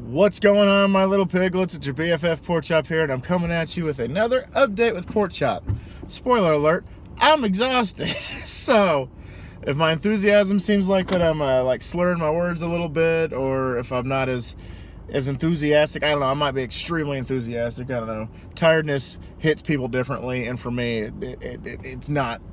What's going on, my little piglets? It's your BFF Pork Chop here, and I'm coming at you with another update with Pork Chop. Spoiler alert, I'm exhausted. So, if my enthusiasm seems like that I'm like slurring my words a little bit, or if I'm not as enthusiastic, I don't know, I might be extremely enthusiastic, I don't know. Tiredness hits people differently, and for me, it's not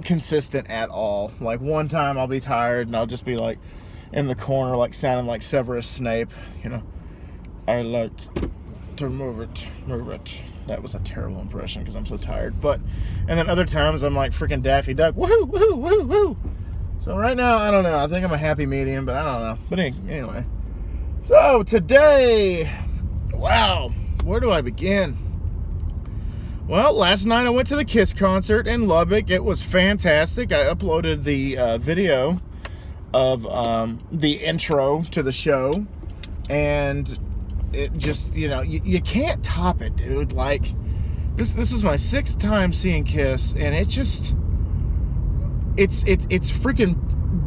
consistent at all. Like, one time I'll be tired, and I'll just be like, in the corner, like sounding like Severus Snape, you know. I like to move it. That was a terrible impression because I'm so tired. But, and then other times I'm like freaking Daffy Duck, woohoo, woohoo, woohoo, woohoo. So right now, I don't know. I think I'm a happy medium, but I don't know. But anyway. So today, wow, where do I begin? Well, last night I went to the Kiss concert in Lubbock. It was fantastic. I uploaded the video of the intro to the show, and it just, you know, you can't top it, dude. Like, this was my 6th time seeing Kiss, and it just, it's freaking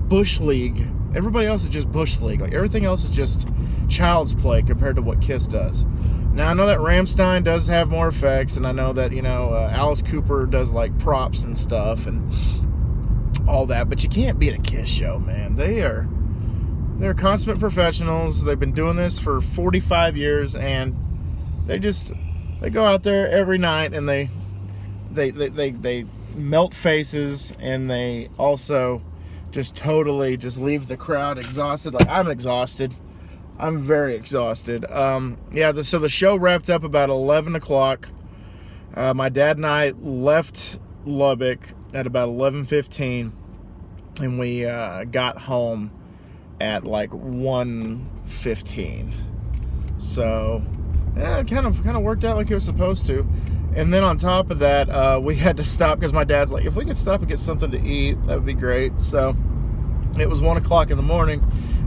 Bush League. Everybody else is just Bush League. Like, everything else is just child's play compared to what Kiss does. Now, I know that Rammstein does have more effects, and I know that, you know, Alice Cooper does, like, props and stuff, and all that, but you can't beat a Kiss show, man. They're consummate professionals. They've been doing this for 45 years, and they go out there every night, and they melt faces, and they also just totally just leave the crowd exhausted. Like, I'm exhausted. I'm very exhausted. So the show wrapped up about 11 o'clock. My dad and I left Lubbock at about 11:15, and we got home at like 1:15. So yeah, it kind of worked out like it was supposed to. And then on top of that, we had to stop because my dad's like, if we could stop and get something to eat, that would be great. So it was 1 o'clock in the morning,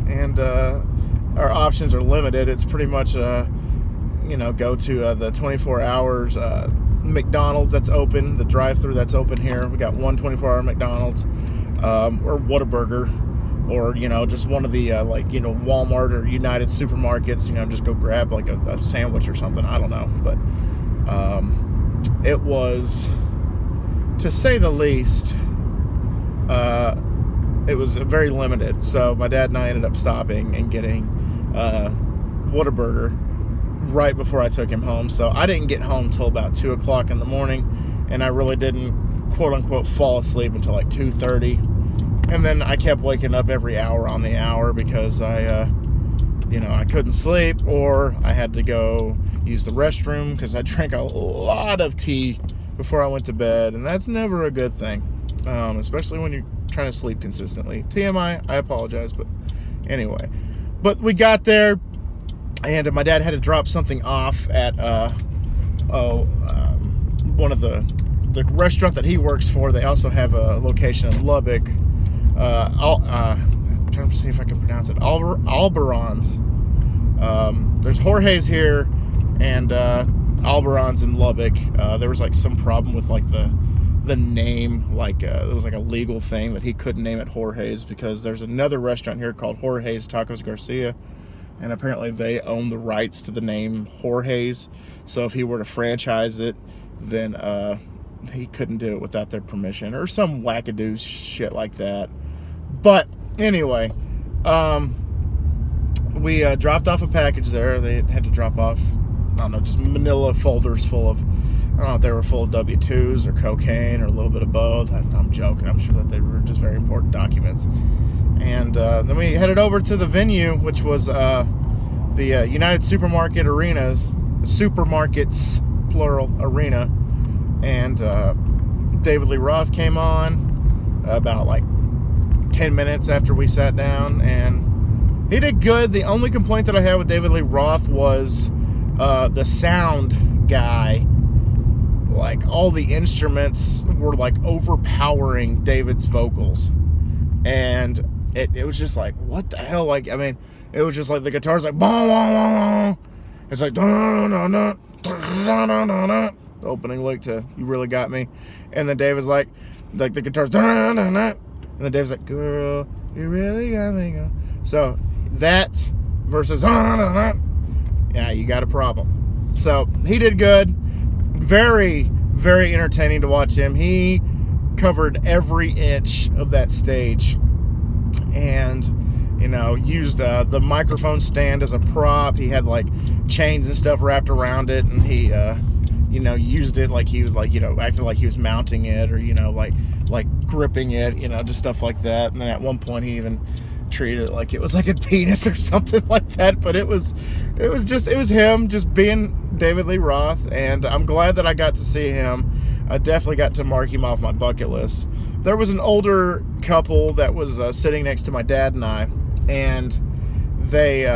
and our options are limited. It's pretty much go to the 24 hours McDonald's that's open, the drive-thru that's open here. We got one 24-hour McDonald's, or Whataburger, or, you know, just one of the Walmart or United supermarkets. You know, just go grab like a sandwich or something. I don't know, but it was, to say the least, it was very limited. So my dad and I ended up stopping and getting Whataburger right before I took him home. So I didn't get home till about 2 o'clock in the morning, and I really didn't, quote unquote, fall asleep until like 2:30. And then I kept waking up every hour on the hour because I couldn't sleep, or I had to go use the restroom because I drank a lot of tea before I went to bed, and that's never a good thing, especially when you're trying to sleep consistently. TMI, I apologize, but anyway. But we got there, and my dad had to drop something off at one of the restaurant that he works for. They also have a location in Lubbock. I'm trying to see if I can pronounce it. Alberon's. There's Jorge's here, and Alberon's in Lubbock. There was like some problem with like the name. Like it was like a legal thing that he couldn't name it Jorge's because there's another restaurant here called Jorge's Tacos Garcia, and apparently they own the rights to the name Jorge's. So if he were to franchise it, then he couldn't do it without their permission, or some wackadoo shit like that. But anyway, we dropped off a package there. They had to drop off, I don't know, just manila folders full of, I don't know if they were full of W-2s or cocaine or a little bit of both. I'm joking. I'm sure that they were just very important documents. And then we headed over to the venue, which was the United Supermarket Arenas, supermarkets, plural, arena. And David Lee Roth came on about like 10 minutes after we sat down, and he did good. The only complaint that I had with David Lee Roth was the sound guy. Like, all the instruments were like overpowering David's vocals, and it was just like, what the hell? Like, I mean, it was just like the guitar's like, bah, bah, bah, bah. It's like, da, da, da, da, da, da, da. The opening lick to You Really Got Me, and then David's like the guitar's da, da, da, and then David's like, girl, you really got me, girl. So that versus yeah, you got a problem. So he did good. Very, very entertaining to watch him. He covered every inch of that stage, and used the microphone stand as a prop. He had like chains and stuff wrapped around it, and he used it like he was acting like he was mounting it, or like gripping it, just stuff like that. And then at one point he even treated it like it was like a penis or something like that. But it was him just being David Lee Roth, and I'm glad that I got to see him. I definitely got to mark him off my bucket list. There was an older couple that was sitting next to my dad and I, and they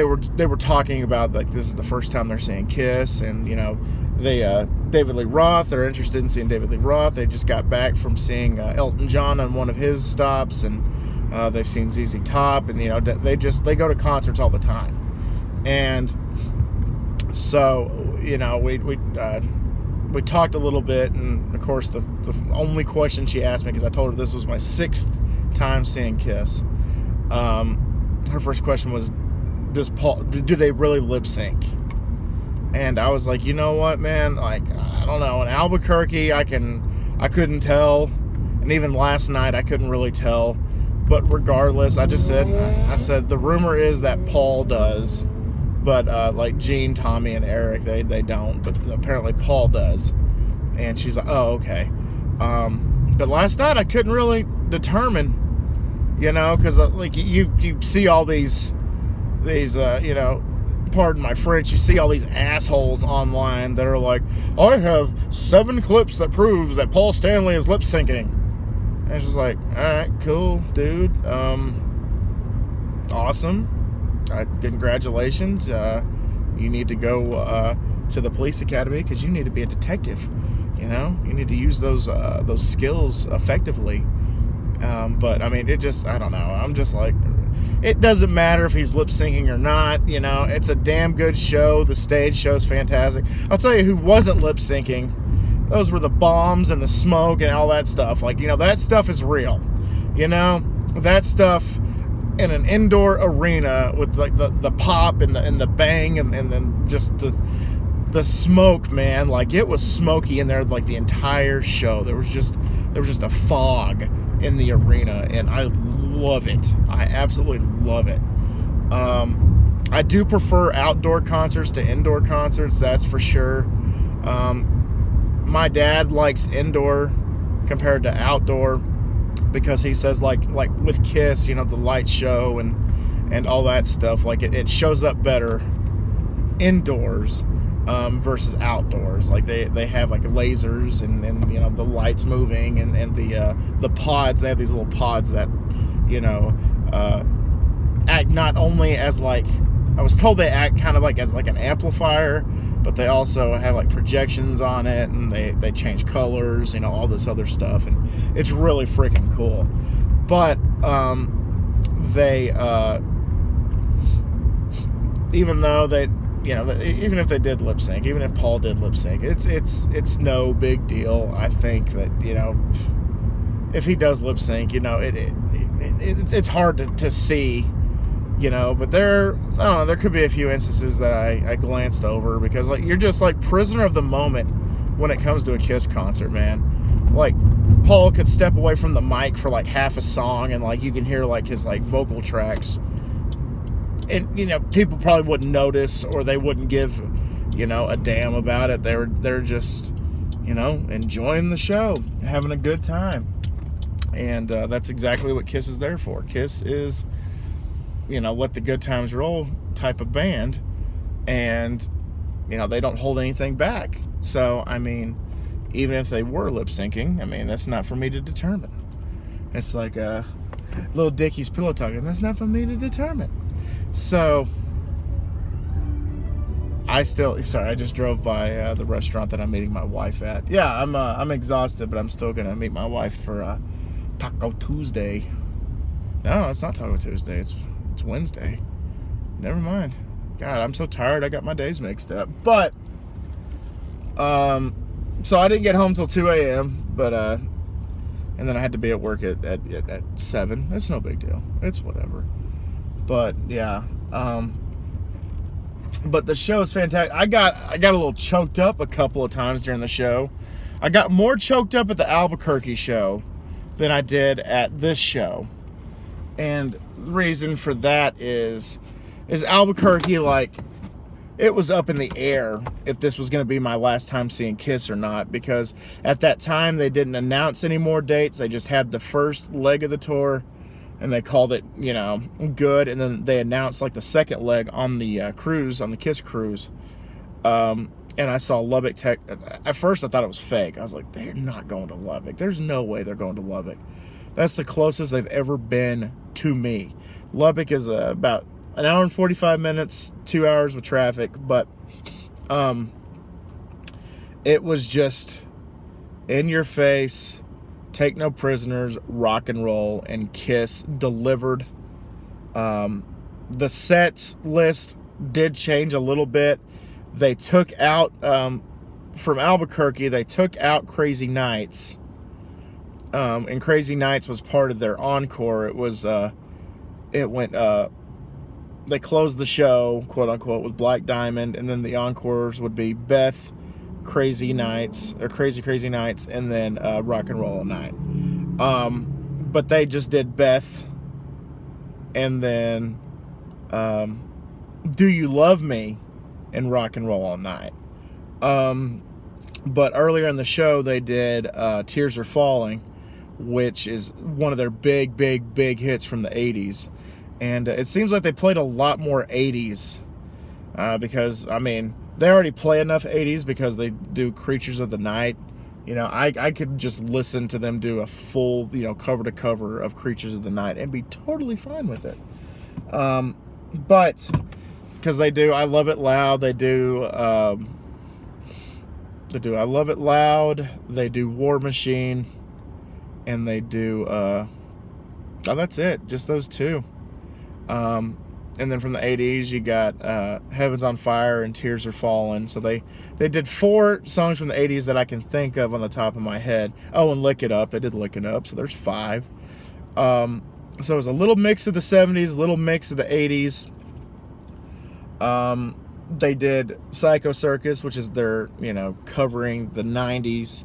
were talking about, like, this is the first time they're seeing Kiss, and David Lee Roth, they're interested in seeing David Lee Roth. They just got back from seeing Elton John on one of his stops, and they've seen ZZ Top, and they go to concerts all the time. And so we talked a little bit, and of course the only question she asked me, because I told her this was my 6th time seeing Kiss, her first question was, do they really lip sync? And I was like, you know what, man, like, I don't know. In Albuquerque, I couldn't tell, and even last night I couldn't really tell. But regardless, I said the rumor is that Paul does, but like Gene, Tommy, and Eric, they don't. But apparently Paul does. And she's like, oh, okay. But last night I couldn't really determine, because like you see all these pardon my French, you see all these assholes online that are like, I have 7 clips that proves that Paul Stanley is lip syncing. And it's just like, all right, cool, dude. Awesome. Congratulations. You need to go to the police academy, because you need to be a detective. You need to use those skills effectively. But I mean, I don't know. I'm just like, it doesn't matter if he's lip syncing or not. It's a damn good show. The stage show's fantastic. I'll tell you who wasn't lip syncing. Those were the bombs and the smoke and all that stuff. Like, that stuff is real. That stuff in an indoor arena with like the pop and the bang and then just the smoke, man. Like, it was smoky in there like the entire show. There was just a fog in the arena, and I love it. I absolutely love it. I do prefer outdoor concerts to indoor concerts, that's for sure. My dad likes indoor compared to outdoor, because he says like with Kiss, the light show and all that stuff, like it shows up better indoors versus outdoors. Like they have like lasers and the lights moving and the pods. They have these little pods that act not only as, like, I was told they act kind of like as like an amplifier, but they also have like projections on it, and they change colors, all this other stuff, and it's really freaking cool. But even though they, even if they did lip sync, even if Paul did lip sync, it's no big deal. I think that if he does lip sync, it's hard to see. But there could be a few instances that I glanced over, because like you're just like prisoner of the moment when it comes to a Kiss concert, man. Like, Paul could step away from the mic for like half a song, and like you can hear like his like vocal tracks, and people probably wouldn't notice, or they wouldn't give a damn about it. They're just enjoying the show, having a good time, and that's exactly what Kiss is there for. Kiss is let the good times roll type of band, and they don't hold anything back. So I mean, even if they were lip syncing, I mean, that's not for me to determine. It's like Little Dickie's pillow talking. That's not for me to determine. So I just drove by the restaurant that I'm meeting my wife at. Yeah, I'm exhausted, but I'm still gonna meet my wife for Taco Tuesday. No, it's not Taco Tuesday. It's Wednesday. Never mind. God, I'm so tired. I got my days mixed up. But so I didn't get home till 2 a.m. But and then I had to be at work at 7. It's no big deal. It's whatever. But yeah, but the show is fantastic. I got a little choked up a couple of times during the show. I got more choked up at the Albuquerque show than I did at this show. And the reason for that is Albuquerque, like, it was up in the air if this was going to be my last time seeing Kiss or not, because at that time they didn't announce any more dates. They just had the first leg of the tour, and they called it, you know, good. And then they announced like the second leg on the cruise, on the Kiss cruise. And I saw Lubbock Tech. At first I thought it was fake. I was like, they're not going to Lubbock. There's no way they're going to Lubbock. That's the closest they've ever been to me. Lubbock is about an hour and 45 minutes, 2 hours with traffic. But it was just in your face, take no prisoners, rock and roll, and Kiss delivered. The set list did change a little bit. They took out, from Albuquerque, they took out Crazy Nights. And Crazy Nights was part of their encore. It was, they closed the show, quote unquote, with Black Diamond, and then the encores would be Beth, Crazy Nights, or Crazy Nights, and then Rock and Roll All Night. But they just did Beth, and then Do You Love Me, and Rock and Roll All Night. But earlier in the show, they did Tears Are Falling, which is one of their big hits from the 80s. And it seems like they played a lot more 80s because, I mean, they already play enough 80s because they do Creatures of the Night. You know, I could just listen to them do a full, you know, cover to cover of Creatures of the Night and be totally fine with it. But because they do I Love It Loud, they do I Love It Loud, they do War Machine, and they do oh, that's it, just those two. And then from the 80s you got Heaven's on Fire and Tears Are Falling. So they did 4 songs from the 80s that I can think of on the top of my head. Oh, and Lick It Up, they did Lick It Up, so there's 5. So it was a little mix of the 70s, a little mix of the 80s. They did Psycho Circus, which is their, you know, covering the 90s.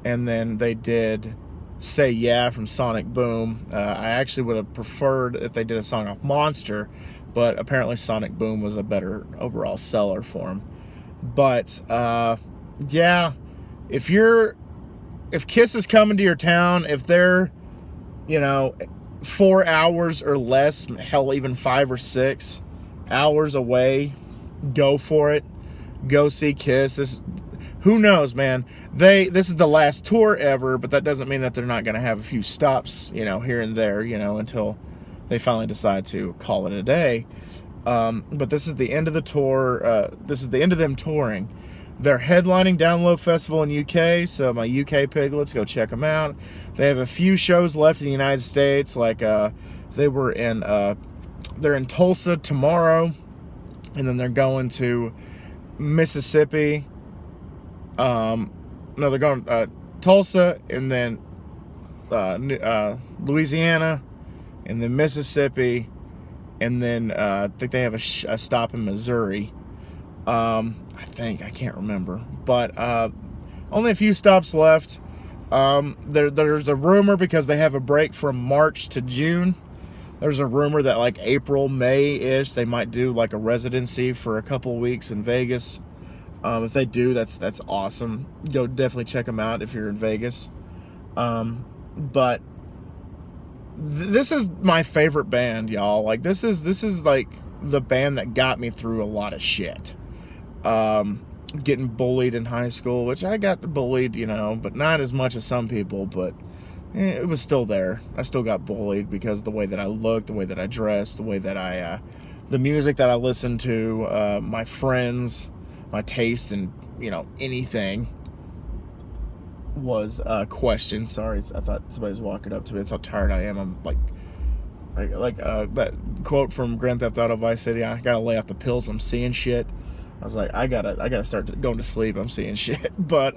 And then they did Say Yeah from Sonic Boom. I actually would have preferred if they did a song off Monster, but apparently Sonic Boom was a better overall seller for them. But, yeah, if Kiss is coming to your town, if they're, you know, 4 hours or less, hell, even 5 or 6 hours away, go for it. Go see Kiss. Who knows, man? This is the last tour ever, but that doesn't mean that they're not going to have a few stops, you know, here and there, you know, until they finally decide to call it a day. But this is the end of the tour. This is the end of them touring. They're headlining Download Festival in UK, so my UK piglets, go check them out. They have a few shows left in the United States, like they're in Tulsa tomorrow, and then they're going to Mississippi. No, they're going Tulsa, and then Louisiana, and then Mississippi, and then I think they have a stop in Missouri. I can't remember, but only a few stops left. There's a rumor, because they have a break from March to June. There's a rumor that like April, May-ish, they might do like a residency for a couple weeks in Vegas. If they do, that's awesome. Go definitely check them out if you're in Vegas. But this is my favorite band, y'all. Like this is like the band that got me through a lot of shit. Getting bullied in high school, which I got bullied, you know, but not as much as some people, but it was still there. I still got bullied because the way that I looked, the way that I dressed, the way that the music that I listened to, my friends, my taste in, you know, anything was questioned. Sorry, I thought somebody was walking up to me. That's how tired I am. I'm like that quote from Grand Theft Auto Vice City, I gotta lay off the pills, I'm seeing shit. I was like, I gotta start going to sleep, I'm seeing shit. But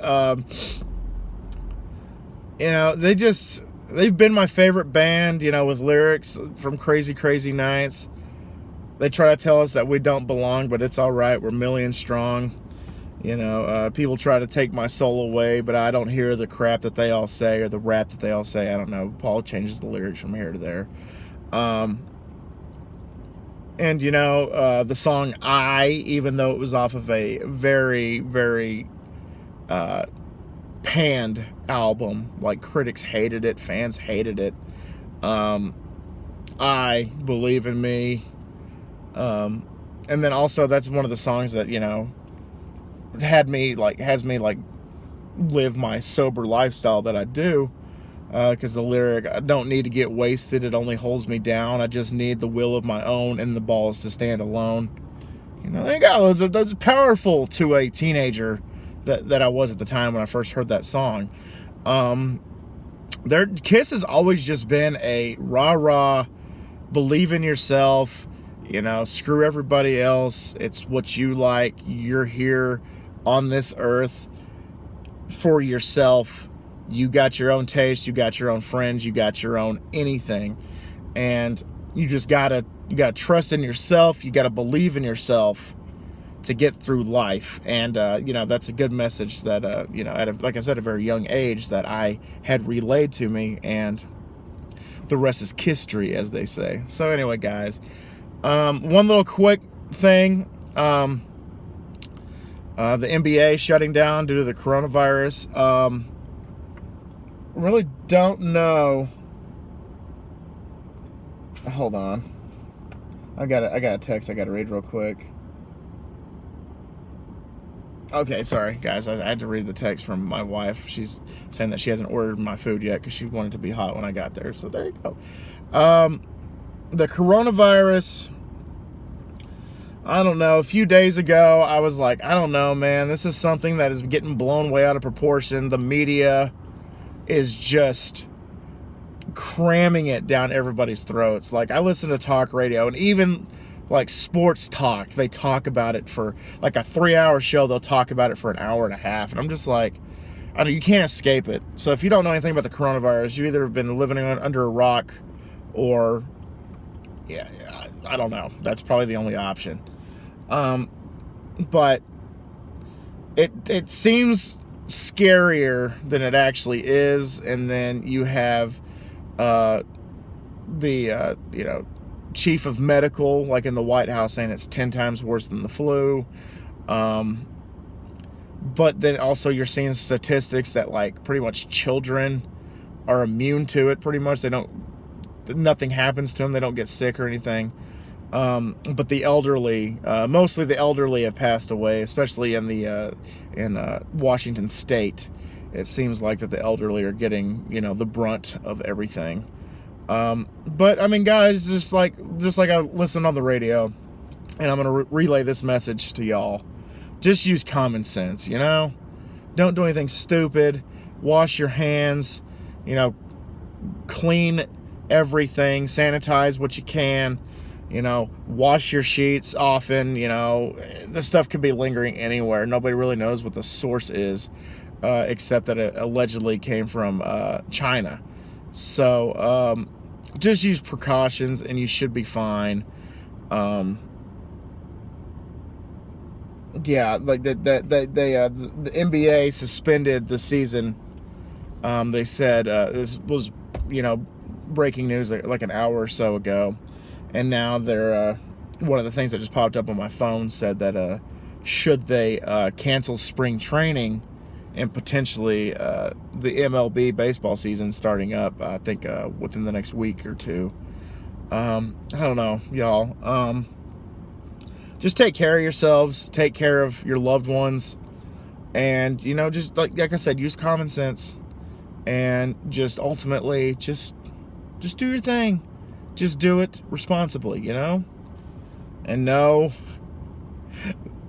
you know, they've been my favorite band, you know, with lyrics from Crazy Nights. They try to tell us that we don't belong, but it's all right. We're millions strong. You know, people try to take my soul away, but I don't hear the crap that they all say or the rap that they all say. I don't know. Paul changes the lyrics from here to there. And, you know, the song I, even though it was off of a very, very panned album, like critics hated it, fans hated it, I Believe in Me. And then also that's one of the songs that, you know, has me live my sober lifestyle that I do, because the lyric, I don't need to get wasted, it only holds me down, I just need the will of my own and the balls to stand alone. You know, there you go. Those powerful to a teenager that I was at the time when I first heard that song. Kiss has always just been a rah-rah, believe in yourself, you know, screw everybody else, it's what you like, you're here on this earth for yourself, you got your own taste, you got your own friends, you got your own anything, and you just gotta trust in yourself, you gotta believe in yourself to get through life. And you know, that's a good message that you know, like I said, a very young age, that I had relayed to me, and the rest is history, as they say. So anyway, guys, one little quick thing. The NBA shutting down due to the coronavirus. Really don't know. Hold on. I got a text I got to read real quick. Okay, sorry, guys. I had to read the text from my wife. She's saying that she hasn't ordered my food yet because she wanted it to be hot when I got there. So there you go. The coronavirus, I don't know, a few days ago, I was like, I don't know, man. This is something that is getting blown way out of proportion. The media is just cramming it down everybody's throats. Like, I listen to talk radio, and even like sports talk, they talk about it for like a 3-hour show. They'll talk about it for an hour and a half. And I'm just like, you can't escape it. So if you don't know anything about the coronavirus, you either have been living under a rock, or, yeah, I don't know. That's probably the only option. But it seems scarier than it actually is. And then you have the you know, chief of medical, like in the White House, saying it's 10 times worse than the flu. But then also you're seeing statistics that like pretty much children are immune to it. Pretty much nothing happens to them. They don't get sick or anything. But the elderly, mostly the elderly, have passed away, especially in Washington State. It seems like that the elderly are getting, you know, the brunt of everything. But I mean, guys, just like I listened on the radio, and I'm gonna relay this message to y'all. Just use common sense, you know. Don't do anything stupid. Wash your hands. You know, clean everything. Sanitize what you can. You know, wash your sheets often. You know, this stuff could be lingering anywhere. Nobody really knows what the source is, except that it allegedly came from China. So just use precautions, and you should be fine. Yeah, like the NBA suspended the season. They said this was, you know, breaking news like an hour or so ago. And now they're, one of the things that just popped up on my phone said that should they cancel spring training and potentially the MLB baseball season starting up, I think within the next week or two. I don't know, y'all. Just take care of yourselves, take care of your loved ones, and, you know, just like I said, use common sense, and just ultimately just do your thing. Just do it responsibly, you know? And no,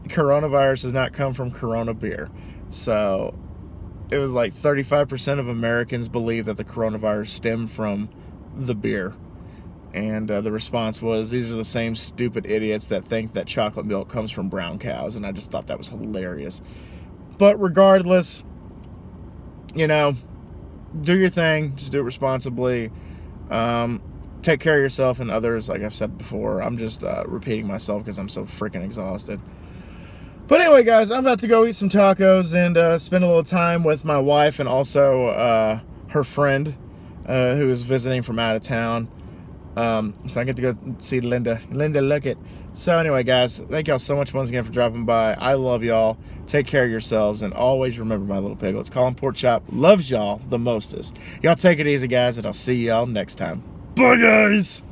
coronavirus does not come from Corona beer. So it was like 35% of Americans believe that the coronavirus stemmed from the beer. And the response was, these are the same stupid idiots that think that chocolate milk comes from brown cows. And I just thought that was hilarious. But regardless, you know, do your thing. Just do it responsibly. take care of yourself and others. Like I've said before, I'm just repeating myself because I'm so freaking exhausted. But anyway, guys, I'm about to go eat some tacos and spend a little time with my wife and also her friend who is visiting from out of town. So I get to go see Linda. Linda Luckett. So anyway, guys, thank y'all so much once again for dropping by. I love y'all. Take care of yourselves, and always remember my little piglets. Colin Pork Chop loves y'all the mostest. Y'all take it easy, guys, and I'll see y'all next time. Bye, guys!